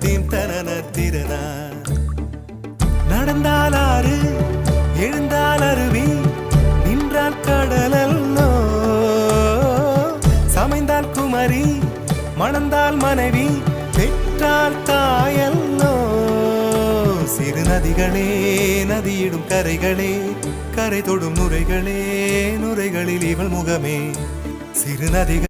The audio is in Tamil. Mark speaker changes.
Speaker 1: தீம் தனன திறனா நடந்தால் ஆறு எழுந்தால் அருவி நின்றால் கடலல்லோ சமைந்தால் குமரி மணந்தால் மனைவி பெற்றால் தாயல்லோ சிறு நதிகளே நதியிடும் கரைகளே கரை தொடும் நுரைகளே நுரைகளில் இவள் முகமே சிறு நதிகள்